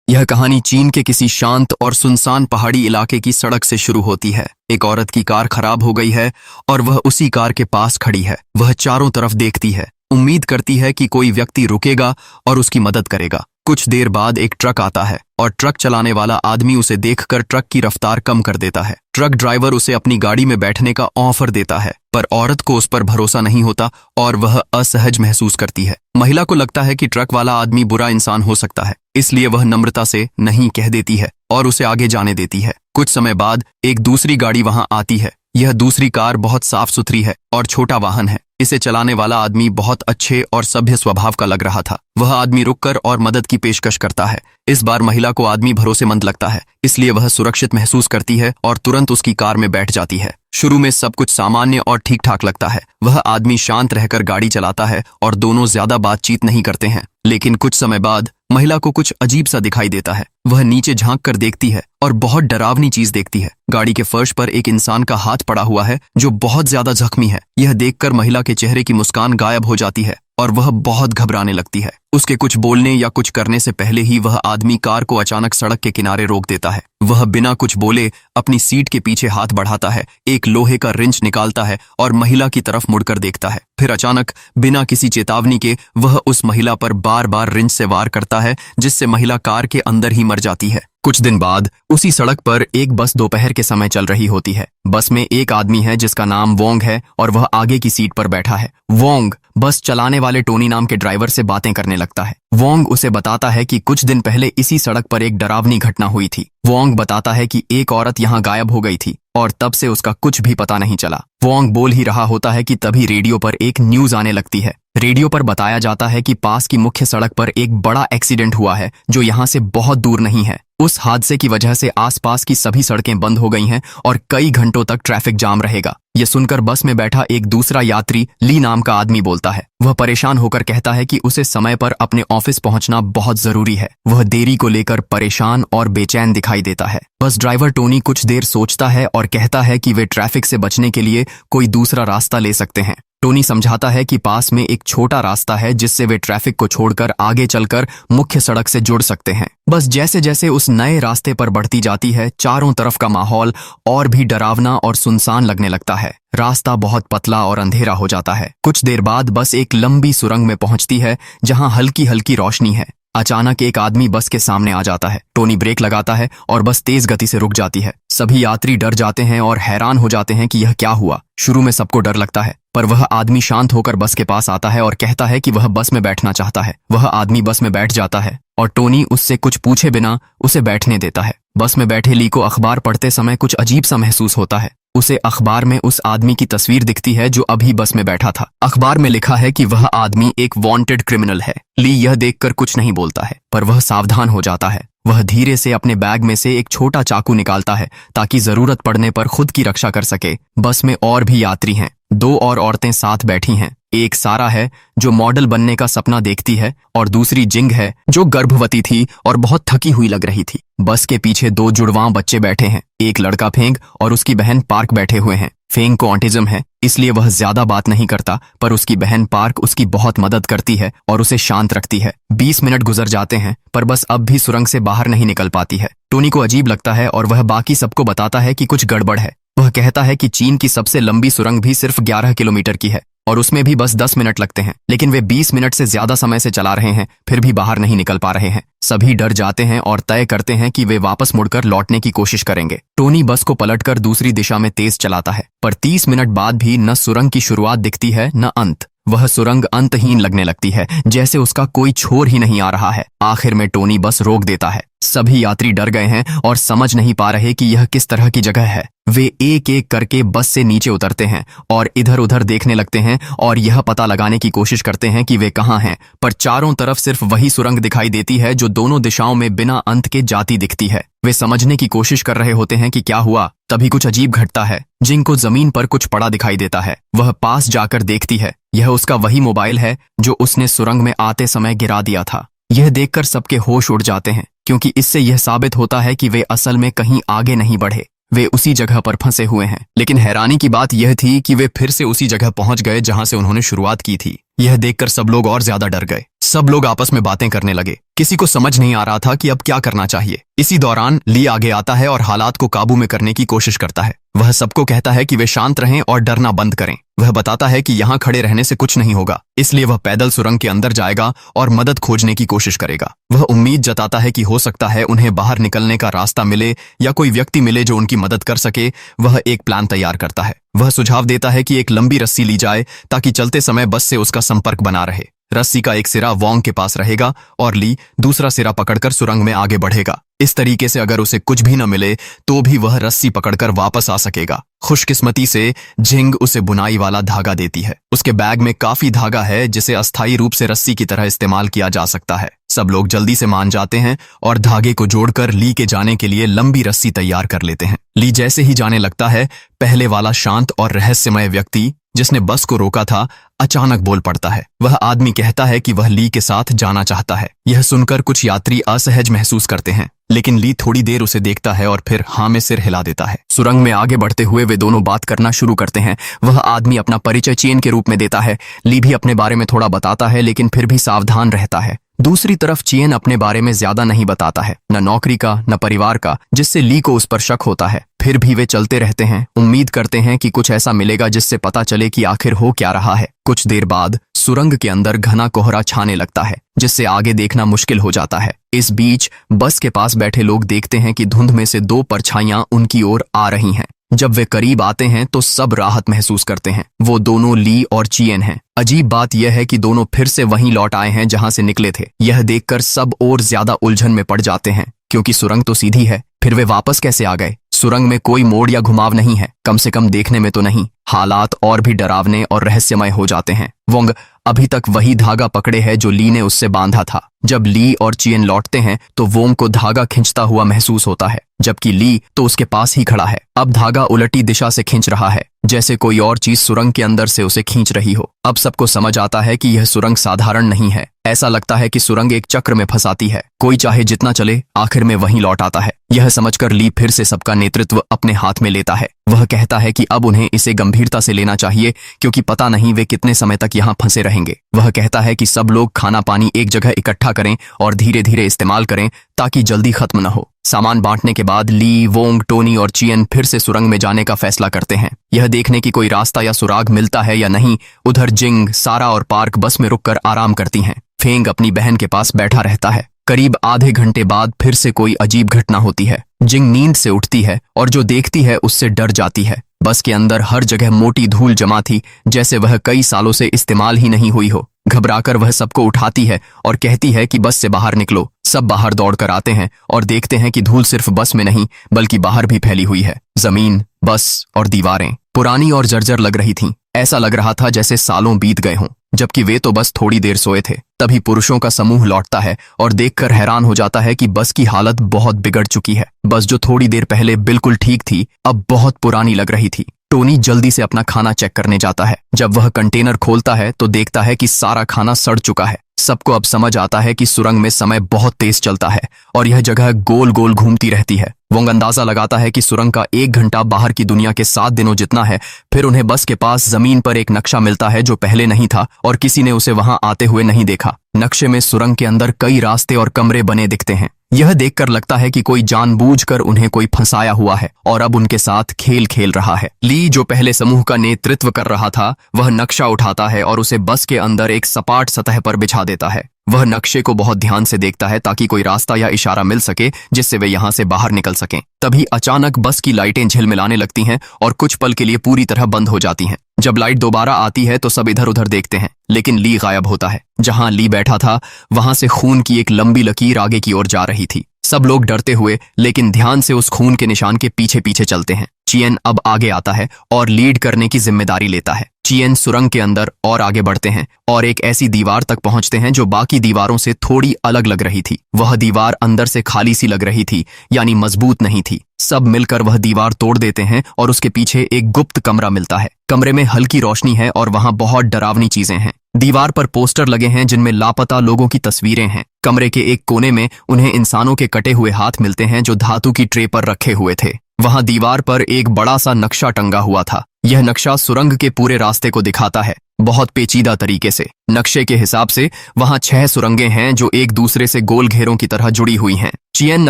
यह कहानी चीन के किसी शांत और सुनसान पहाड़ी इलाके की सड़क से शुरू होती है। एक औरत की कार खराब हो गई है और वह उसी कार के पास खड़ी है। वह चारों तरफ देखती है, उम्मीद करती है कि कोई व्यक्ति रुकेगा और उसकी मदद करेगा। कुछ देर बाद एक ट्रक आता है और ट्रक चलाने वाला आदमी उसे देखकर ट्रक की रफ्तार कम कर देता है। ट्रक ड्राइवर उसे अपनी गाड़ी में बैठने का ऑफर देता है, पर औरत को उस पर भरोसा नहीं होता और वह असहज महसूस करती है। महिला को लगता है कि ट्रक वाला आदमी बुरा इंसान हो सकता है, इसलिए वह नम्रता से नहीं कह देती है और उसे आगे जाने देती है। कुछ समय बाद एक दूसरी गाड़ी वहां आती है। यह दूसरी कार बहुत साफ सुथरी है और छोटा वाहन है। इसे चलाने वाला आदमी बहुत अच्छे और सभ्य स्वभाव का लग रहा था। वह आदमी रुककर और मदद की पेशकश करता है। इस बार महिला को आदमी भरोसेमंद लगता है, इसलिए वह सुरक्षित महसूस करती है और तुरंत उसकी कार में बैठ जाती है। शुरू में सब कुछ सामान्य और ठीक ठाक लगता है। वह आदमी शांत रहकर गाड़ी चलाता है और दोनों ज्यादा बातचीत नहीं करते हैं। लेकिन कुछ समय बाद महिला को कुछ अजीब सा दिखाई देता है। वह नीचे झांक कर देखती है और बहुत डरावनी चीज देखती है। गाड़ी के फर्श पर एक इंसान का हाथ पड़ा हुआ है जो बहुत ज्यादा जख्मी है। यह देखकर महिला के चेहरे की मुस्कान गायब हो जाती है और वह बहुत घबराने लगती है। उसके कुछ बोलने या कुछ करने से पहले ही वह आदमी कार को अचानक सड़क के किनारे रोक देता है। वह बिना कुछ बोले अपनी सीट के पीछे हाथ बढ़ाता है, एक लोहे का रिंच निकालता है और महिला की तरफ मुड़कर देखता है। फिर अचानक बिना किसी चेतावनी के वह उस महिला पर बार बार रिंच से वार करता है, जिससे महिला कार के अंदर ही मर जाती है। कुछ दिन बाद उसी सड़क पर एक बस दोपहर के समय चल रही होती है। बस में एक आदमी है जिसका नाम वोंग है और वह आगे की सीट पर बैठा है। वोंग बस चलाने वाले टोनी नाम के ड्राइवर से बातें करने लगता है। वोंग उसे बताता है कि कुछ दिन पहले इसी सड़क पर एक डरावनी घटना हुई थी। वोंग बताता है कि एक औरत यहाँ गायब हो गई थी और तब से उसका कुछ भी पता नहीं चला। वोंग बोल ही रहा होता है कि तभी रेडियो पर एक न्यूज आने लगती है। रेडियो पर बताया जाता है कि पास की मुख्य सड़क पर एक बड़ा एक्सीडेंट हुआ है जो यहाँ से बहुत दूर नहीं है। उस हादसे की वजह से आसपास की सभी सड़कें बंद हो गई हैं और कई घंटों तक ट्रैफिक जाम रहेगा। यह सुनकर बस में बैठा एक दूसरा यात्री ली नाम का आदमी बोलता है। वह परेशान होकर कहता है कि उसे समय पर अपने ऑफिस पहुंचना बहुत जरूरी है। वह देरी को लेकर परेशान और बेचैन दिखाई देता है। बस ड्राइवर टोनी कुछ देर सोचता है और कहता है कि वे ट्रैफिक से बचने के लिए कोई दूसरा रास्ता ले सकते हैं। टोनी समझाता है कि पास में एक छोटा रास्ता है जिससे वे ट्रैफिक को छोड़कर आगे चलकर मुख्य सड़क से जुड़ सकते हैं। बस जैसे जैसे उस नए रास्ते पर बढ़ती जाती है, चारों तरफ का माहौल और भी डरावना और सुनसान लगने लगता है। रास्ता बहुत पतला और अंधेरा हो जाता है। कुछ देर बाद बस एक लंबी सुरंग में पहुंचती है जहां हल्की हल्की रोशनी है। अचानक एक आदमी बस के सामने आ जाता है। टोनी ब्रेक लगाता है और बस तेज गति से रुक जाती है। सभी यात्री डर जाते हैं और हैरान हो जाते हैं कि यह क्या हुआ। शुरू में सबको डर लगता है, पर वह आदमी शांत होकर बस के पास आता है और कहता है कि वह बस में बैठना चाहता है। वह आदमी बस में बैठ जाता है और टोनी उससे कुछ पूछे बिना उसे बैठने देता है। बस में बैठे ली को अखबार पढ़ते समय कुछ अजीब सा महसूस होता है। उसे अखबार में उस आदमी की तस्वीर दिखती है जो अभी बस में बैठा था। अखबार में लिखा है कि वह आदमी एक वांटेड क्रिमिनल है। ली यह देखकर कुछ नहीं बोलता है, पर वह सावधान हो जाता है। वह धीरे से अपने बैग में से एक छोटा चाकू निकालता है ताकि जरूरत पड़ने पर खुद की रक्षा कर सके। बस में और भी यात्री हैं। 2 और औरतें साथ बैठी हैं। एक सारा है जो मॉडल बनने का सपना देखती है और दूसरी जिंग है जो गर्भवती थी और बहुत थकी हुई लग रही थी। बस के पीछे 2 जुड़वां बच्चे बैठे हैं। एक लड़का फेंग और उसकी बहन पार्क बैठे हुए हैं। फेंग को ऑटिज्म है, इसलिए वह ज्यादा बात नहीं करता, पर उसकी बहन पार्क उसकी बहुत मदद करती है और उसे शांत रखती है। 20 मिनट गुजर जाते हैं, पर बस अब भी सुरंग से बाहर नहीं निकल पाती है। टोनी को अजीब लगता है और वह बाकी सबको बताता है कि कुछ गड़बड़ है। वह कहता है कि चीन की सबसे लंबी सुरंग भी सिर्फ 11 किलोमीटर की है और उसमें भी बस 10 मिनट लगते हैं, लेकिन वे 20 मिनट से ज्यादा समय से चला रहे हैं, फिर भी बाहर नहीं निकल पा रहे हैं। सभी डर जाते हैं और तय करते हैं कि वे वापस मुड़कर लौटने की कोशिश करेंगे। टोनी बस को पलटकर दूसरी दिशा में तेज चलाता है, पर 30 मिनट बाद भी न सुरंग की शुरुआत दिखती है न अंत। वह सुरंग अंतहीन लगने लगती है, जैसे उसका कोई छोर ही नहीं आ रहा है। आखिर में टोनी बस रोक देता है। सभी यात्री डर गए हैं और समझ नहीं पा रहे कि यह किस तरह की जगह है। वे एक एक करके बस से नीचे उतरते हैं और इधर उधर देखने लगते हैं और यह पता लगाने की कोशिश करते हैं कि वे कहाँ हैं, पर चारों तरफ सिर्फ वही सुरंग दिखाई देती है जो दोनों दिशाओं में बिना अंत के जाती दिखती है। वे समझने की कोशिश कर रहे होते हैं कि क्या हुआ, तभी कुछ अजीब घटता है। जिंग को जमीन पर कुछ पड़ा दिखाई देता है। वह पास जाकर देखती है। यह उसका वही मोबाइल है जो उसने सुरंग में आते समय गिरा दिया था। यह देखकर सबके होश उड़ जाते हैं, क्योंकि इससे यह साबित होता है कि वे असल में कहीं आगे नहीं बढ़े। वे उसी जगह पर फंसे हुए हैं। लेकिन हैरानी की बात यह थी कि वे फिर से उसी जगह पहुंच गए जहां से उन्होंने शुरुआत की थी। यह देखकर सब लोग और ज्यादा डर गए। सब लोग आपस में बातें करने लगे। किसी को समझ नहीं आ रहा था कि अब क्या करना चाहिए। इसी दौरान ली आगे आता है और हालात को काबू में करने की कोशिश करता है। वह सबको कहता है कि वे शांत रहें और डरना बंद करें। वह बताता है कि यहाँ खड़े रहने से कुछ नहीं होगा, इसलिए वह पैदल सुरंग के अंदर जाएगा और मदद खोजने की कोशिश करेगा। वह उम्मीद जताता है कि हो सकता है उन्हें बाहर निकलने का रास्ता मिले या कोई व्यक्ति मिले जो उनकी मदद कर सके। वह एक प्लान तैयार करता है। वह सुझाव देता है कि एक लंबी रस्सी ली जाए ताकि चलते समय बस से उसका संपर्क बना रहे। रस्सी का एक सिरा वोंग के पास रहेगा और ली दूसरा सिरा पकड़कर सुरंग में आगे बढ़ेगा। इस तरीके से अगर उसे कुछ भी न मिले तो भी वह रस्सी पकड़कर वापस आ सकेगा। खुशकिस्मती से जिंग उसे बुनाई वाला धागा देती है। उसके बैग में काफी धागा है जिसे अस्थायी रूप से रस्सी की तरह इस्तेमाल किया जा सकता है। सब लोग जल्दी से मान जाते हैं और धागे को जोड़कर ली के जाने के लिए लंबी रस्सी तैयार कर लेते हैं। ली जैसे ही जाने लगता है, पहले वाला शांत और रहस्यमय व्यक्ति जिसने बस को रोका था अचानक बोल पड़ता है। वह आदमी कहता है कि वह ली के साथ जाना चाहता है। यह सुनकर कुछ यात्री असहज महसूस करते हैं, लेकिन ली थोड़ी देर उसे देखता है और फिर हाँ में सिर हिला देता है। सुरंग में आगे बढ़ते हुए वे दोनों बात करना शुरू करते हैं। वह आदमी अपना परिचय चीन के रूप में देता है। ली भी अपने बारे में थोड़ा बताता है, लेकिन फिर भी सावधान रहता है। दूसरी तरफ चियन अपने बारे में ज्यादा नहीं बताता है, न नौकरी का न परिवार का, जिससे ली को उस पर शक होता है। फिर भी वे चलते रहते हैं, उम्मीद करते हैं कि कुछ ऐसा मिलेगा जिससे पता चले कि आखिर हो क्या रहा है। कुछ देर बाद सुरंग के अंदर घना कोहरा छाने लगता है, जिससे आगे देखना मुश्किल हो जाता है। इस बीच बस के पास बैठे लोग देखते हैं कि धुंध में से दो परछाइयां उनकी ओर आ रही हैं। जब वे करीब आते हैं तो सब राहत महसूस करते हैं। वो दोनों ली और चियन हैं। अजीब बात यह है कि दोनों फिर से वहीं लौट आए हैं जहां से निकले थे। यह देखकर सब और ज्यादा उलझन में पड़ जाते हैं, क्योंकि सुरंग तो सीधी है, फिर वे वापस कैसे आ गए? सुरंग में कोई मोड़ या घुमाव नहीं है, कम से कम देखने में तो नहीं। हालात और भी डरावने और रहस्यमय हो जाते हैं। वोंग अभी तक वही धागा पकड़े है जो ली ने उससे बांधा था। जब ली और चियन लौटते हैं तो वोंग को धागा खींचता हुआ महसूस होता है, जबकि ली तो उसके पास ही खड़ा है। अब धागा उलटी दिशा से खींच रहा है, जैसे कोई और चीज सुरंग के अंदर से उसे खींच रही हो। अब सबको समझ आता है कि यह सुरंग साधारण नहीं है। ऐसा लगता है कि सुरंग एक चक्र में फंसाती है। कोई चाहे जितना चले, आखिर में वहीं लौट आता है। यह समझकर ली फिर से सबका नेतृत्व अपने हाथ में लेता है। वह कहता है कि अब उन्हें इसे गंभीरता से लेना चाहिए, क्योंकि पता नहीं वे कितने समय तक यहाँ फंसे रहेंगे। वह कहता है कि सब लोग खाना पानी एक जगह इकट्ठा करें और धीरे धीरे इस्तेमाल करें ताकि जल्दी खत्म न हो। सामान बांटने के बाद ली, वोंग, टोनी और चियन फिर से सुरंग में जाने का फैसला करते हैं। यह देखने की कोई रास्ता या सुराग मिलता है या नहीं, उधर जिंग, सारा और पार्क बस में रुककर आराम करती हैं। फेंग अपनी बहन के पास बैठा रहता है। करीब आधे घंटे बाद फिर से कोई अजीब घटना होती है। जिंग नींद से उठती है और जो देखती है उससे डर जाती है। बस के अंदर हर जगह मोटी धूल जमा थी, जैसे वह कई सालों से इस्तेमाल ही नहीं हुई हो। घबराकर वह सबको उठाती है और कहती है कि बस से बाहर निकलो। सब बाहर दौड़कर आते हैं और देखते हैं कि धूल सिर्फ बस में नहीं बल्कि बाहर भी फैली हुई है। जमीन, बस और दीवारें पुरानी और जर्जर लग रही थीं। ऐसा लग रहा था जैसे सालों बीत गए हों, जबकि वे तो बस थोड़ी देर सोए थे। तभी पुरुषों का समूह लौटता है और देखकर हैरान हो जाता है कि बस की हालत बहुत बिगड़ चुकी है। बस जो थोड़ी देर पहले बिल्कुल ठीक थी, अब बहुत पुरानी लग रही थी। टोनी जल्दी से अपना खाना चेक करने जाता है। जब वह कंटेनर खोलता है तो देखता है कि सारा खाना सड़ चुका है। सबको अब समझ आता है कि सुरंग में समय बहुत तेज चलता है और यह जगह गोल गोल घूमती रहती है। वोंग अंदाजा लगाता है कि सुरंग का 1 घंटा बाहर की दुनिया के 7 दिनों जितना है। फिर उन्हें बस के पास जमीन पर एक नक्शा मिलता है जो पहले नहीं था और किसी ने उसे वहां आते हुए नहीं देखा। नक्शे में सुरंग के अंदर कई रास्ते और कमरे बने दिखते हैं। यह देखकर लगता है कि कोई जानबूझकर उन्हें कोई फंसाया हुआ है और अब उनके साथ खेल खेल रहा है। ली, जो पहले समूह का नेतृत्व कर रहा था, वह नक्शा उठाता है और उसे बस के अंदर एक सपाट सतह पर बिछा देता है। वह नक्शे को बहुत ध्यान से देखता है ताकि कोई रास्ता या इशारा मिल सके जिससे वे यहाँ से बाहर निकल सकें। तभी अचानक बस की लाइटें झिलमिलाने लगती हैं और कुछ पल के लिए पूरी तरह बंद हो जाती हैं। जब लाइट दोबारा आती है तो सब इधर उधर देखते हैं, लेकिन ली गायब होता है। जहां ली बैठा था वहां से खून की एक लंबी लकीर आगे की ओर जा रही थी। सब लोग डरते हुए लेकिन ध्यान से उस खून के निशान के पीछे पीछे चलते हैं। चियन अब आगे आता है और लीड करने की जिम्मेदारी लेता है। चियन सुरंग के अंदर और आगे बढ़ते हैं और एक ऐसी दीवार तक पहुंचते हैं जो बाकी दीवारों से थोड़ी अलग लग रही थी। वह दीवार अंदर से खाली सी लग रही थी, यानी मजबूत नहीं थी। सब मिलकर वह दीवार तोड़ देते हैं और उसके पीछे एक गुप्त कमरा मिलता है। कमरे में हल्की रोशनी है और वहां बहुत डरावनी चीजें हैं। दीवार पर पोस्टर लगे हैं जिनमें लापता लोगों की तस्वीरें हैं। कमरे के एक कोने में उन्हें इंसानों के कटे हुए हाथ मिलते हैं जो धातु की ट्रे पर रखे हुए थे। वहां दीवार पर एक बड़ा सा नक्शा टंगा हुआ था। यह नक्शा सुरंग के पूरे रास्ते को दिखाता है, बहुत पेचीदा तरीके से। नक्शे के हिसाब से वहां 6 सुरंगें हैं जो एक दूसरे से गोल घेरों की तरह जुड़ी हुई हैं। चियन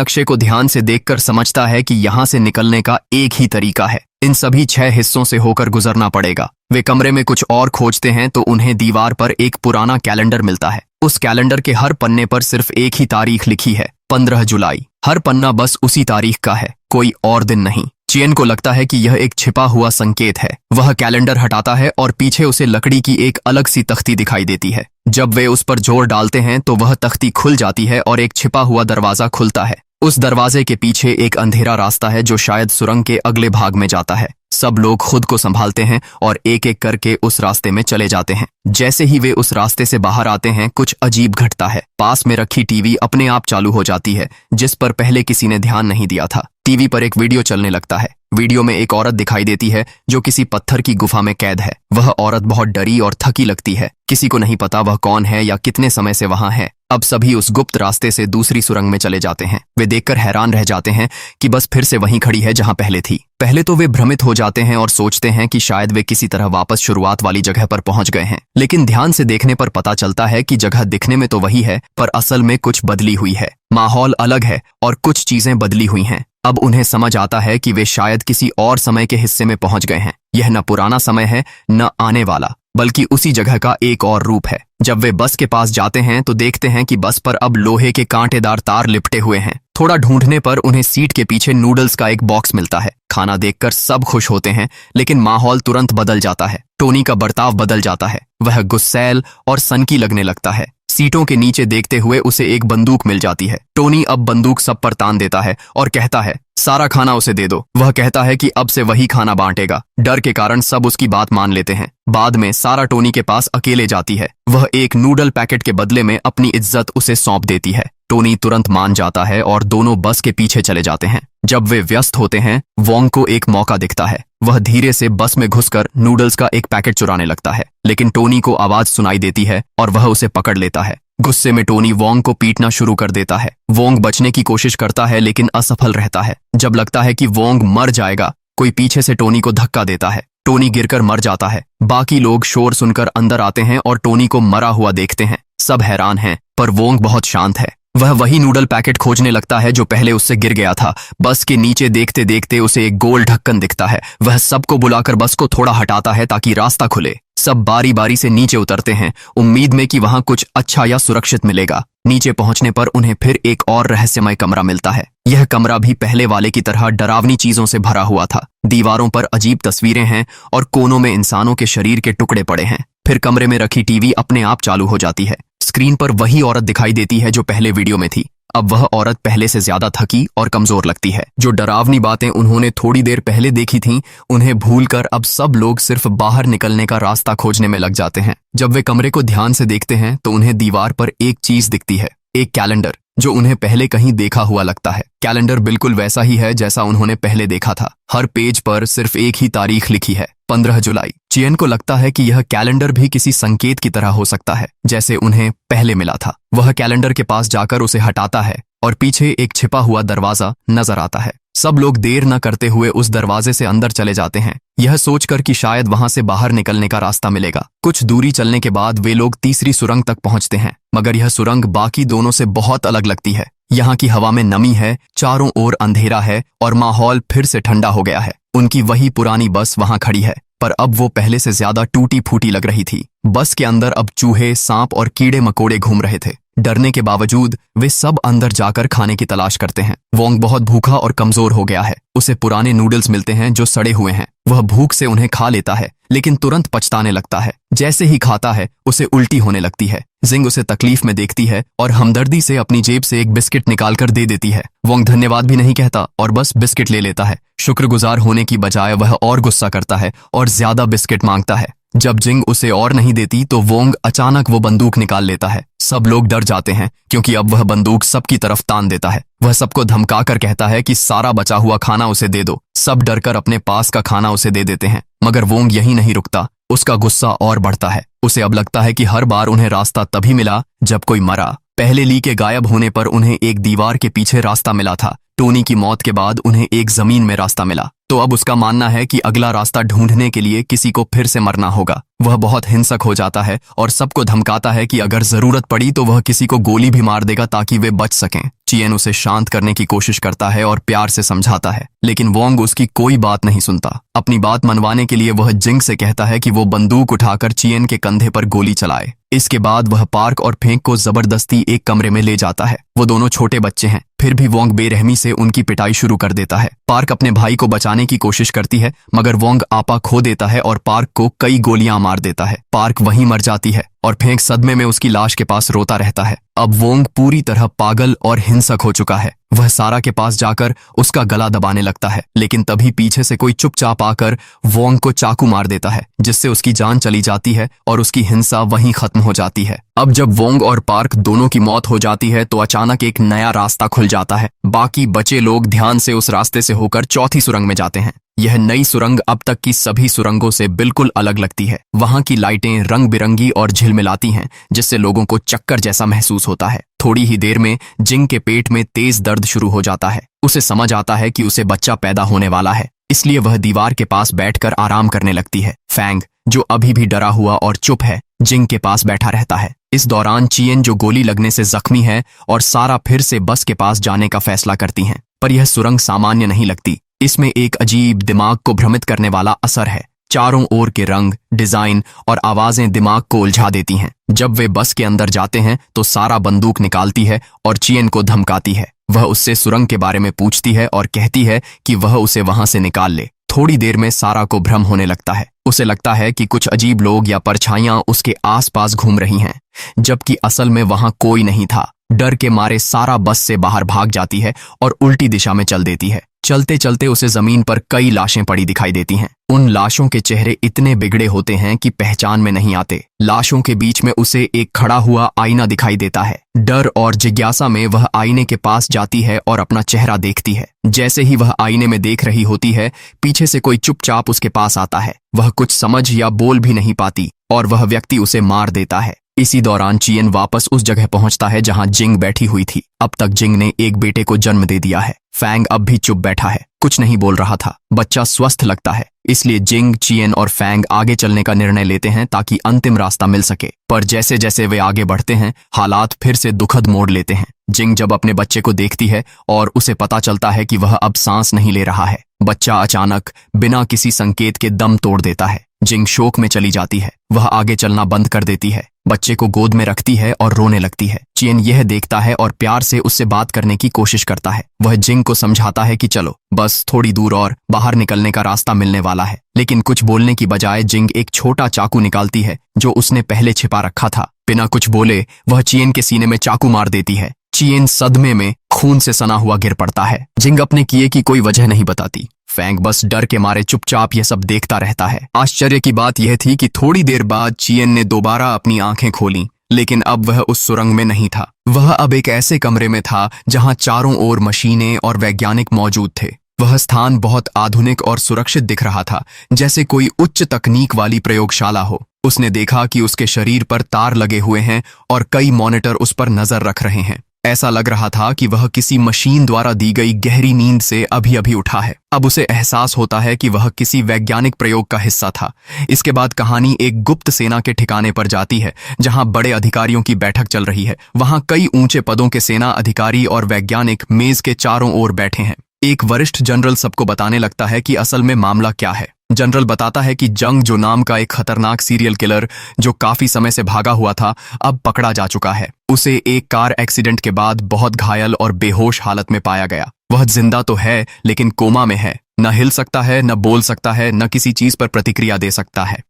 नक्शे को ध्यान से देखकर समझता है कि यहाँ से निकलने का एक ही तरीका है, इन सभी 6 हिस्सों से होकर गुजरना पड़ेगा। वे कमरे में कुछ और खोजते हैं तो उन्हें दीवार पर एक पुराना कैलेंडर मिलता है। उस कैलेंडर के हर पन्ने पर सिर्फ एक ही तारीख लिखी है, 15 जुलाई। हर पन्ना बस उसी तारीख का है, कोई और दिन नहीं। चियन को लगता है कि यह एक छिपा हुआ संकेत है। वह कैलेंडर हटाता है और पीछे उसे लकड़ी की एक अलग सी तख्ती दिखाई देती है। जब वे उस पर जोर डालते हैं तो वह तख्ती खुल जाती है और एक छिपा हुआ दरवाजा खुलता है। उस दरवाजे के पीछे एक अंधेरा रास्ता है जो शायद सुरंग के अगले भाग में जाता है। सब लोग खुद को संभालते हैं और एक एक करके उस रास्ते में चले जाते हैं। जैसे ही वे उस रास्ते से बाहर आते हैं, कुछ अजीब घटता है। पास में रखी टीवी अपने आप चालू हो जाती है, जिस पर पहले किसी ने ध्यान नहीं दिया था। टीवी पर एक वीडियो चलने लगता है। वीडियो में एक औरत दिखाई देती है जो किसी पत्थर की गुफा में कैद है। वह औरत बहुत डरी और थकी लगती है। किसी को नहीं पता वह कौन है या कितने समय से वहां है। अब सभी उस गुप्त रास्ते से दूसरी सुरंग में चले जाते हैं। वे देखकर हैरान रह जाते हैं कि बस फिर से वहीं खड़ी है जहां पहले थी। पहले तो वे भ्रमित हो जाते हैं और सोचते हैं कि शायद वे किसी तरह वापस शुरुआत वाली जगह पर पहुंच गए हैं, लेकिन ध्यान से देखने पर पता चलता है कि जगह दिखने में तो वही है, पर असल में कुछ बदली हुई है। माहौल अलग है और कुछ चीजें बदली हुई हैं। अब उन्हें समझ आता है कि वे शायद किसी और समय के हिस्से में पहुंच गए हैं। यह न पुराना समय है न आने वाला, बल्कि उसी जगह का एक और रूप है। जब वे बस के पास जाते हैं तो देखते हैं कि बस पर अब लोहे के कांटेदार तार लिपटे हुए हैं। थोड़ा ढूंढने पर उन्हें सीट के पीछे नूडल्स का एक बॉक्स मिलता है। खाना देखकर सब खुश होते हैं, लेकिन माहौल तुरंत बदल जाता है। टोनी का बर्ताव बदल जाता है। वह गुस्सैल और सनकी लगने लगता है। सीटों के नीचे देखते हुए उसे एक बंदूक मिल जाती है। टोनी अब बंदूक सब पर तान देता है और कहता है, सारा खाना उसे दे दो। वह कहता है कि अब से वही खाना बांटेगा। डर के कारण सब उसकी बात मान लेते हैं। बाद में सारा टोनी के पास अकेले जाती है। वह एक नूडल पैकेट के बदले में अपनी इज्जत उसे सौंप देती है। टोनी तुरंत मान जाता है और दोनों बस के पीछे चले जाते हैं। जब वे व्यस्त होते हैं, वोंग को एक मौका दिखता है। वह धीरे से बस में घुसकर नूडल्स का एक पैकेट चुराने लगता है, लेकिन टोनी को आवाज सुनाई देती है और वह उसे पकड़ लेता है। गुस्से में टोनी वोंग को पीटना शुरू कर देता है। वोंग बचने की कोशिश करता है लेकिन असफल रहता है। जब लगता है कि वोंग मर जाएगा, कोई पीछे से टोनी को धक्का देता है। टोनी गिरकर मर जाता है। बाकी लोग शोर सुनकर अंदर आते हैं और टोनी को मरा हुआ देखते हैं। सब हैरान हैं, पर वोंग बहुत शांत है। वह वही नूडल पैकेट खोजने लगता है जो पहले उससे गिर गया था। बस के नीचे देखते देखते उसे एक गोल ढक्कन दिखता है। वह सबको बुलाकर बस को थोड़ा हटाता है ताकि रास्ता खुले। सब बारी बारी से नीचे उतरते हैं, उम्मीद में कि वहां कुछ अच्छा या सुरक्षित मिलेगा। नीचे पहुंचने पर उन्हें फिर एक और रहस्यमय कमरा मिलता है। यह कमरा भी पहले वाले की तरह डरावनी चीजों से भरा हुआ था। दीवारों पर अजीब तस्वीरें हैं और कोनों में इंसानों के शरीर के टुकड़े पड़े हैं। फिर कमरे में रखी टीवी अपने आप चालू हो जाती है। स्क्रीन पर वही औरत दिखाई देती है जो पहले वीडियो में थी। अब वह औरत पहले से ज्यादा थकी और कमजोर लगती है। जो डरावनी बातें उन्होंने थोड़ी देर पहले देखी थीं, उन्हें भूलकर अब सब लोग सिर्फ बाहर निकलने का रास्ता खोजने में लग जाते हैं। जब वे कमरे को ध्यान से देखते हैं तो उन्हें दीवार पर एक चीज दिखती है, एक कैलेंडर जो उन्हें पहले कहीं देखा हुआ लगता है। कैलेंडर बिल्कुल वैसा ही है जैसा उन्होंने पहले देखा था। हर पेज पर सिर्फ एक ही तारीख लिखी है, 15 जुलाई। चियन को लगता है कि यह कैलेंडर भी किसी संकेत की तरह हो सकता है, जैसे उन्हें पहले मिला था। वह कैलेंडर के पास जाकर उसे हटाता है और पीछे एक छिपा हुआ दरवाजा नजर आता है। सब लोग देर न करते हुए उस दरवाजे से अंदर चले जाते हैं, यह सोचकर कि शायद वहां से बाहर निकलने का रास्ता मिलेगा। कुछ दूरी चलने के बाद वे लोग तीसरी सुरंग तक पहुंचते हैं, मगर यह सुरंग बाकी दोनों से बहुत अलग लगती है। यहाँ की हवा में नमी है, चारों ओर अंधेरा है और माहौल फिर से ठंडा हो गया है। उनकी वही पुरानी बस वहां खड़ी है, पर अब वो पहले से ज्यादा टूटी फूटी लग रही थी। बस के अंदर अब चूहे, सांप और कीड़े मकोड़े घूम रहे थे। डरने के बावजूद वे सब अंदर जाकर खाने की तलाश करते हैं। वोंग बहुत भूखा और कमजोर हो गया है। उसे पुराने नूडल्स मिलते हैं जो सड़े हुए हैं। वह भूख से उन्हें खा लेता है, लेकिन तुरंत पछताने लगता है। जैसे ही खाता है उसे उल्टी होने लगती है। जिंग उसे तकलीफ में देखती है और हमदर्दी से अपनी जेब से एक बिस्किट निकालकर दे देती है। वोंग धन्यवाद भी नहीं कहता और बस बिस्किट ले लेता है। शुक्रगुजार होने की बजाय वह और गुस्सा करता है और ज्यादा बिस्किट मांगता है। जब जिंग उसे और नहीं देती तो वोंग अचानक वो बंदूक निकाल लेता है। सब लोग डर जाते हैं क्योंकि अब वह बंदूक सबकी तरफ तान देता है। वह सबको धमकाकर कहता है कि सारा बचा हुआ खाना उसे दे दो। सब डरकर अपने पास का खाना उसे दे देते हैं, मगर वोंग यही नहीं रुकता। उसका गुस्सा और बढ़ता है। उसे अब लगता है कि हर बार उन्हें रास्ता तभी मिला जब कोई मरा। पहले ली के गायब होने पर उन्हें एक दीवार के पीछे रास्ता मिला था। टोनी की मौत के बाद उन्हें एक जमीन में रास्ता मिला, तो अब उसका मानना है कि अगला रास्ता ढूंढने के लिए किसी को फिर से मरना होगा। वह बहुत हिंसक हो जाता है और सबको धमकाता है कि अगर जरूरत पड़ी तो वह किसी को गोली भी मार देगा ताकि वे बच सकें। चियन उसे शांत करने की कोशिश करता है और प्यार से समझाता है, लेकिन वोंग उसकी कोई बात नहीं सुनता। अपनी बात मनवाने के लिए वह जिंग से कहता है कि वो बंदूक उठाकर चियन के कंधे पर गोली चलाए। इसके बाद वह पार्क और फेंक को जबरदस्ती एक कमरे में ले जाता है। वो दोनों छोटे बच्चे हैं, फिर भी वोंग बेरहमी से उनकी पिटाई शुरू कर देता है। पार्क अपने भाई को बचाने की कोशिश करती है, मगर वोंग आपा खो देता है और पार्क को कई गोलियां मार देता है। पार्क वहीं मर जाती है और फेंक सदमे में उसकी लाश के पास रोता रहता है। अब वोंग पूरी तरह पागल और हिंसक हो चुका है। वह सारा के पास जाकर उसका गला दबाने लगता है, लेकिन तभी पीछे से कोई चुपचाप आकर वोंग को चाकू मार देता है, जिससे उसकी जान चली जाती है और उसकी हिंसा वहीं खत्म हो जाती है। अब जब वोंग और पार्क दोनों की मौत हो जाती है तो अचानक एक नया रास्ता खुल जाता है। बाकी बचे लोग ध्यान से उस रास्ते से होकर चौथी सुरंग में जाते हैं। यह नई सुरंग अब तक की सभी सुरंगों से बिल्कुल अलग लगती है। वहां की लाइटें रंग बिरंगी और झिलमिलाती हैं, जिससे लोगों को चक्कर जैसा महसूस होता है। थोड़ी ही देर में जिंग के पेट में तेज दर्द शुरू हो जाता है। उसे समझ आता है कि उसे बच्चा पैदा होने वाला है, इसलिए वह दीवार के पास बैठकर आराम करने लगती है। फैंग, जो अभी भी डरा हुआ और चुप है, जिंग के पास बैठा रहता है। इस दौरान चियन, जो गोली लगने से जख्मी है, और सारा फिर से बस के पास जाने का फैसला करती हैं। पर यह सुरंग सामान्य नहीं लगती। इसमें एक अजीब, दिमाग को भ्रमित करने वाला असर है। चारों ओर के रंग, डिजाइन और आवाजें दिमाग को उलझा देती हैं। जब वे बस के अंदर जाते हैं तो सारा बंदूक निकालती है और चियन को धमकाती है। वह उससे सुरंग के बारे में पूछती है और कहती है कि वह उसे वहां से निकाल ले। थोड़ी देर में सारा को भ्रम होने लगता है। उसे लगता है कि कुछ अजीब लोग या परछाइयां उसके आसपास घूम रही हैं, जबकि असल में वहां कोई नहीं था। डर के मारे सारा बस से बाहर भाग जाती है और उल्टी दिशा में चल देती है। चलते चलते उसे जमीन पर कई लाशें पड़ी दिखाई देती हैं। उन लाशों के चेहरे इतने बिगड़े होते हैं कि पहचान में नहीं आते। लाशों के बीच में उसे एक खड़ा हुआ आईना दिखाई देता है। डर और जिज्ञासा में वह आईने के पास जाती है और अपना चेहरा देखती है। जैसे ही वह आईने में देख रही होती है, पीछे से कोई चुपचाप उसके पास आता है। वह कुछ समझ या बोल भी नहीं पाती और वह व्यक्ति उसे मार देता है। इसी दौरान चियन वापस उस जगह पहुंचता है जहां जिंग बैठी हुई थी। अब तक जिंग ने एक बेटे को जन्म दे दिया है। फैंग अब भी चुप बैठा है, कुछ नहीं बोल रहा था। बच्चा स्वस्थ लगता है, इसलिए जिंग, चियन और फैंग आगे चलने का निर्णय लेते हैं ताकि अंतिम रास्ता मिल सके। पर जैसे जैसे वे आगे बढ़ते हैं, हालात फिर से दुखद मोड़ लेते हैं। जिंग जब अपने बच्चे को देखती है और उसे पता चलता है कि वह अब सांस नहीं ले रहा है, बच्चा अचानक बिना किसी संकेत के दम तोड़ देता है। जिंग शोक में चली जाती है। वह आगे चलना बंद कर देती है, बच्चे को गोद में रखती है और रोने लगती है। चियन यह देखता है और प्यार से उससे बात करने की कोशिश करता है। वह जिंग को समझाता है कि चलो, बस थोड़ी दूर और बाहर निकलने का रास्ता मिलने वाला है। लेकिन कुछ बोलने की बजाय जिंग एक छोटा चाकू निकालती है जो उसने पहले छिपा रखा था। बिना कुछ बोले वह चियन के सीने में चाकू मार देती है। चियन सदमे में खून से सना हुआ गिर पड़ता है। जिंग अपने किए की कोई वजह नहीं बताती। फैंग बस डर के मारे चुपचाप यह सब देखता रहता है। आश्चर्य की बात यह थी कि थोड़ी देर बाद चियन ने दोबारा अपनी आंखें खोलीं, लेकिन अब वह उस सुरंग में नहीं था। वह अब एक ऐसे कमरे में था जहां चारों ओर मशीनें और वैज्ञानिक मौजूद थे। वह स्थान बहुत आधुनिक और सुरक्षित दिख रहा था, जैसे कोई उच्च तकनीक वाली प्रयोगशाला हो। उसने देखा कि उसके शरीर पर तार लगे हुए हैं और कई मॉनिटर उस पर नजर रख रहे हैं। ऐसा लग रहा था कि वह किसी मशीन द्वारा दी गई गहरी नींद से अभी अभी उठा है। अब उसे एहसास होता है कि वह किसी वैज्ञानिक प्रयोग का हिस्सा था। इसके बाद कहानी एक गुप्त सेना के ठिकाने पर जाती है, जहां बड़े अधिकारियों की बैठक चल रही है। वहां कई ऊंचे पदों के सेना अधिकारी और वैज्ञानिक मेज के चारों ओर बैठे हैं। एक वरिष्ठ जनरल सबको बताने लगता है कि असल में मामला क्या है। जनरल बताता है कि जंग जो नाम का एक खतरनाक सीरियल किलर जो काफी समय से भागा हुआ था, अब पकड़ा जा चुका है। उसे एक कार एक्सीडेंट के बाद बहुत घायल और बेहोश हालत में पाया गया। वह जिंदा तो है, लेकिन कोमा में है। न हिल सकता है, न बोल सकता है, न किसी चीज पर प्रतिक्रिया दे सकता है।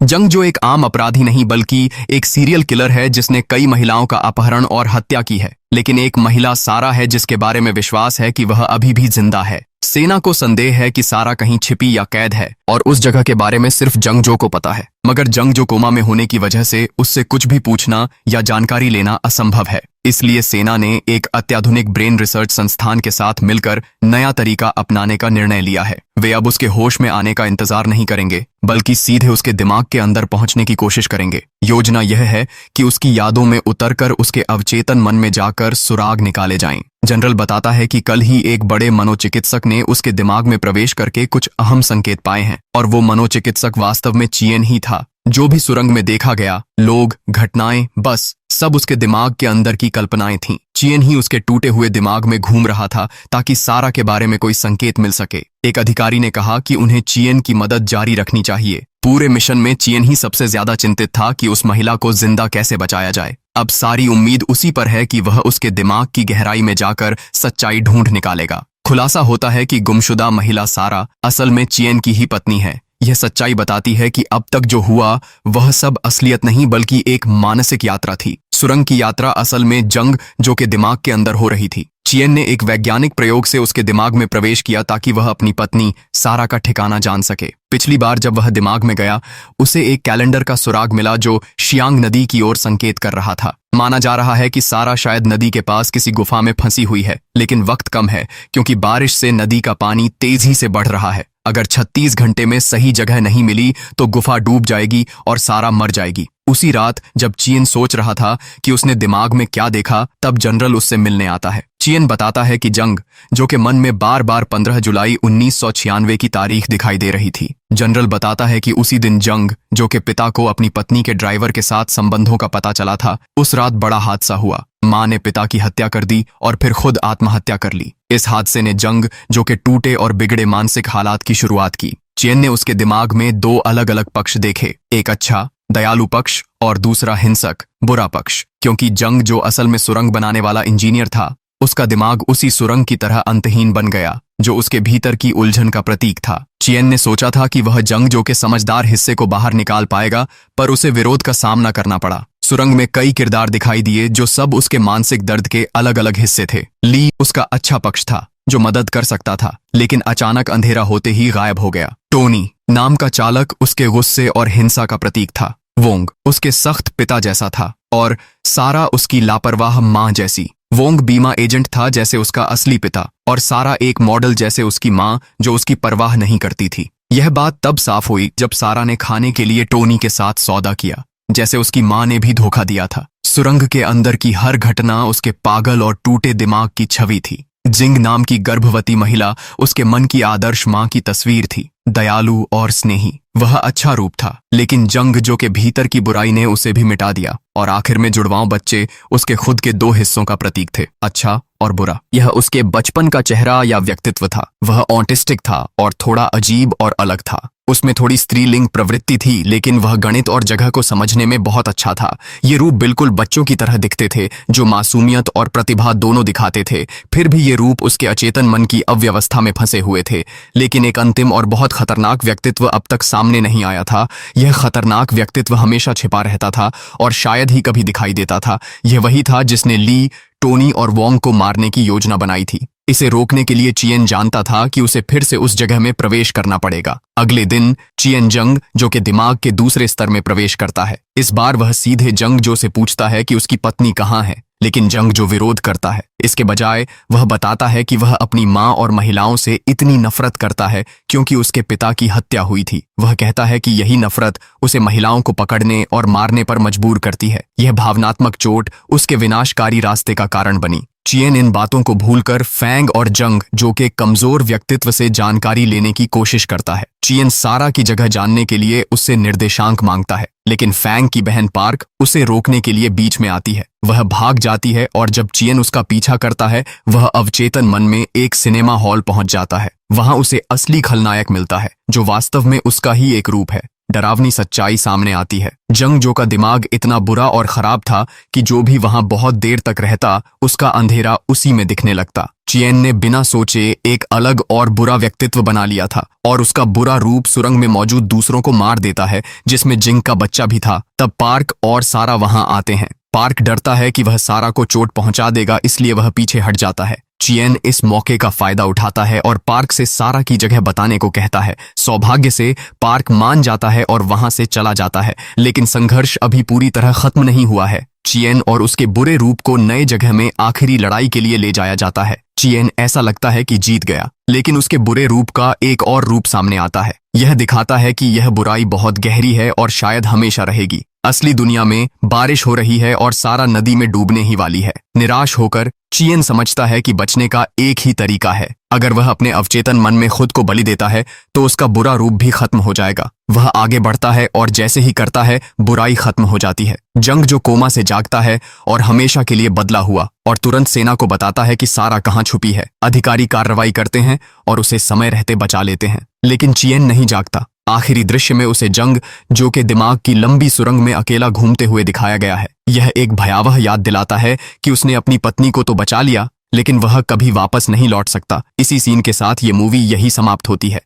जंग जो एक आम अपराधी नहीं बल्कि एक सीरियल किलर है जिसने कई महिलाओं का अपहरण और हत्या की है। लेकिन एक महिला सारा है जिसके बारे में विश्वास है कि वह अभी भी जिंदा है। सेना को संदेह है कि सारा कहीं छिपी या कैद है और उस जगह के बारे में सिर्फ जंगजो को पता है। मगर जंगजो कोमा में होने की वजह से उससे कुछ भी पूछना या जानकारी लेना असंभव है। इसलिए सेना ने एक अत्याधुनिक ब्रेन रिसर्च संस्थान के साथ मिलकर नया तरीका अपनाने का निर्णय लिया है। वे अब उसके होश में आने का इंतजार नहीं करेंगे, बल्कि सीधे उसके दिमाग के अंदर पहुंचने की कोशिश करेंगे। योजना यह है कि उसकी यादों में उतरकर उसके अवचेतन मन में जाकर सुराग निकाले जाएं। जनरल बताता है कि कल ही एक बड़े मनोचिकित्सक ने उसके दिमाग में प्रवेश करके कुछ अहम संकेत पाए हैं, और वो मनोचिकित्सक वास्तव में चियन ही था। जो भी सुरंग में देखा गया, लोग, घटनाएं, बस सब उसके दिमाग के अंदर की कल्पनाएं थीं। चियन ही उसके टूटे हुए दिमाग में घूम रहा था ताकि सारा के बारे में कोई संकेत मिल सके। एक अधिकारी ने कहा कि उन्हें चियन की मदद जारी रखनी चाहिए। पूरे मिशन में चियन ही सबसे ज्यादा चिंतित था कि उस महिला को जिंदा कैसे बचाया जाए। अब सारी उम्मीद उसी पर है कि वह उसके दिमाग की गहराई में जाकर सच्चाई ढूंढ निकालेगा। खुलासा होता है कि गुमशुदा महिला सारा असल में चियन की ही पत्नी है। यह सच्चाई बताती है कि अब तक जो हुआ वह सब असलियत नहीं बल्कि एक मानसिक यात्रा थी। सुरंग की यात्रा असल में जंग जो के दिमाग के अंदर हो रही थी। चियन ने एक वैज्ञानिक प्रयोग से उसके दिमाग में प्रवेश किया ताकि वह अपनी पत्नी सारा का ठिकाना जान सके। पिछली बार जब वह दिमाग में गया, उसे एक कैलेंडर का सुराग मिला जो शियांग नदी की ओर संकेत कर रहा था। माना जा रहा है कि सारा शायद नदी के पास किसी गुफा में फंसी हुई है, लेकिन वक्त कम है क्योंकि बारिश से नदी का पानी तेजी से बढ़ रहा है। अगर 36 घंटे में सही जगह नहीं मिली तो गुफा डूब जाएगी और सारा मर जाएगी। उसी रात जब चियन सोच रहा था कि उसने दिमाग में क्या देखा, तब जनरल उससे मिलने आता है। चियन बताता है कि जंग जो के मन में बार बार 15 जुलाई 1996 की तारीख दिखाई दे रही थी। जनरल बताता है कि उसी दिन जंग जो के पिता को अपनी पत्नी के ड्राइवर के साथ संबंधों का पता चला था, उस रात बड़ा हादसा हुआ। मां ने पिता की हत्या कर दी और फिर खुद आत्महत्या कर ली। इस हादसे ने जंग जो के टूटे और बिगड़े मानसिक हालात की शुरुआत की। चियन ने उसके दिमाग में दो अलग अलग पक्ष देखे, एक अच्छा दयालु पक्ष और दूसरा हिंसक बुरा पक्ष। क्योंकि जंग जो असल में सुरंग बनाने वाला इंजीनियर था, उसका दिमाग उसी सुरंग की तरह अंतहीन बन गया जो उसके भीतर की उलझन का प्रतीक था। चियन ने सोचा था कि वह जंग जो के समझदार हिस्से को बाहर निकाल पाएगा, पर उसे विरोध का सामना करना पड़ा। सुरंग में कई किरदार दिखाई दिए जो सब उसके मानसिक दर्द के अलग अलग हिस्से थे। ली उसका अच्छा पक्ष था जो मदद कर सकता था, लेकिन अचानक अंधेरा होते ही गायब हो गया। टोनी नाम का चालक उसके गुस्से और हिंसा का प्रतीक था। वोंग उसके सख्त पिता जैसा था और सारा उसकी लापरवाह मां जैसी। वोंग बीमा एजेंट था जैसे उसका असली पिता, और सारा एक मॉडल जैसे उसकी मां जो उसकी परवाह नहीं करती थी। यह बात तब साफ हुई जब सारा ने खाने के लिए टोनी के साथ सौदा किया, जैसे उसकी मां ने भी धोखा दिया था। सुरंग के अंदर की हर घटना उसके पागल और टूटे दिमाग की छवि थी। जिंग नाम की गर्भवती महिला उसके मन की आदर्श मां की तस्वीर थी, दयालु और स्नेही। वह अच्छा रूप था, लेकिन जंग जो के भीतर की बुराई ने उसे भी मिटा दिया। और आखिर में जुड़वांव बच्चे उसके खुद के दो हिस्सों का प्रतीक थे, अच्छा और बुरा। यह उसके बचपन का चेहरा या व्यक्तित्व था। वह ऑटिस्टिक था और थोड़ा अजीब और अलग था। उसमें थोड़ी स्त्रीलिंग प्रवृत्ति थी, लेकिन वह गणित और जगह को समझने में बहुत अच्छा था। ये रूप बिल्कुल बच्चों की तरह दिखते थे जो मासूमियत और प्रतिभा दोनों दिखाते थे। फिर भी ये रूप उसके अचेतन मन की अव्यवस्था में फंसे हुए थे। लेकिन एक अंतिम और बहुत खतरनाक व्यक्तित्व अब तक सामने नहीं आया था। यह खतरनाक व्यक्तित्व हमेशा छिपा रहता था और शायद ही कभी दिखाई देता था। यह वही था जिसने ली, टोनी और वोंग को मारने की योजना बनाई थी। इसे रोकने के लिए चियन जानता था कि उसे फिर से उस जगह में प्रवेश करना पड़ेगा। अगले दिन चियन जंग जो के दिमाग के दूसरे स्तर में प्रवेश करता है। इस बार वह सीधे जंग जो से पूछता है कि उसकी पत्नी कहाँ है, लेकिन जंग जो विरोध करता है। इसके बजाय वह बताता है कि वह अपनी मां और महिलाओं से इतनी नफरत करता है क्योंकि उसके पिता की हत्या हुई थी। वह कहता है कि यही नफरत उसे महिलाओं को पकड़ने और मारने पर मजबूर करती है। यह भावनात्मक चोट उसके विनाशकारी रास्ते का कारण बनी। चियन इन बातों को भूलकर फैंग और जंग जो के कमजोर व्यक्तित्व से जानकारी लेने की कोशिश करता है। चियन सारा की जगह जानने के लिए उससे निर्देशांक मांगता है, लेकिन फैंग की बहन पार्क उसे रोकने के लिए बीच में आती है। वह भाग जाती है और जब चियन उसका पीछा करता है, वह अवचेतन मन में एक सिनेमा हॉल पहुंच जाता है। वहां उसे असली खलनायक मिलता है जो वास्तव में उसका ही एक रूप है। डरावनी सच्चाई सामने आती है। जंग जो का दिमाग इतना बुरा और खराब था कि जो भी वहां बहुत देर तक रहता, उसका अंधेरा उसी में दिखने लगता। चियन ने बिना सोचे एक अलग और बुरा व्यक्तित्व बना लिया था और उसका बुरा रूप सुरंग में मौजूद दूसरों को मार देता है, जिसमें जिंग का बच्चा भी था। तब पार्क और सारा वहां आते हैं। पार्क डरता है कि वह सारा को चोट पहुंचा देगा, इसलिए वह पीछे हट जाता है। चियन इस मौके का फायदा उठाता है और पार्क से सारा की जगह बताने को कहता है। सौभाग्य से पार्क मान जाता है और वहां से चला जाता है, लेकिन संघर्ष अभी पूरी तरह खत्म नहीं हुआ है। चियन और उसके बुरे रूप को नए जगह में आखिरी लड़ाई के लिए ले जाया जाता है। चियन ऐसा लगता है कि जीत गया, लेकिन उसके बुरे रूप का एक और रूप सामने आता है। यह दिखाता है कि यह बुराई बहुत गहरी है और शायद हमेशा रहेगी। असली दुनिया में बारिश हो रही है और सारा नदी में डूबने ही वाली है। निराश होकर चियन समझता है कि बचने का एक ही तरीका है। अगर वह अपने अवचेतन मन में खुद को बलि देता है तो उसका बुरा रूप भी खत्म हो जाएगा। वह आगे बढ़ता है और जैसे ही करता है बुराई खत्म हो जाती है। जंग जो कोमा से जागता है और हमेशा के लिए बदला हुआ और तुरंत सेना को बताता है कि सारा कहाँ छुपी है। अधिकारी कार्रवाई करते हैं और उसे समय रहते बचा लेते हैं, लेकिन चियन नहीं जागता। आखिरी दृश्य में उसे जंग, जो कि दिमाग की लंबी सुरंग में अकेला घूमते हुए दिखाया गया है। यह एक भयावह याद दिलाता है कि उसने अपनी पत्नी को तो बचा लिया, लेकिन वह कभी वापस नहीं लौट सकता। इसी सीन के साथ ये मूवी यही समाप्त होती है।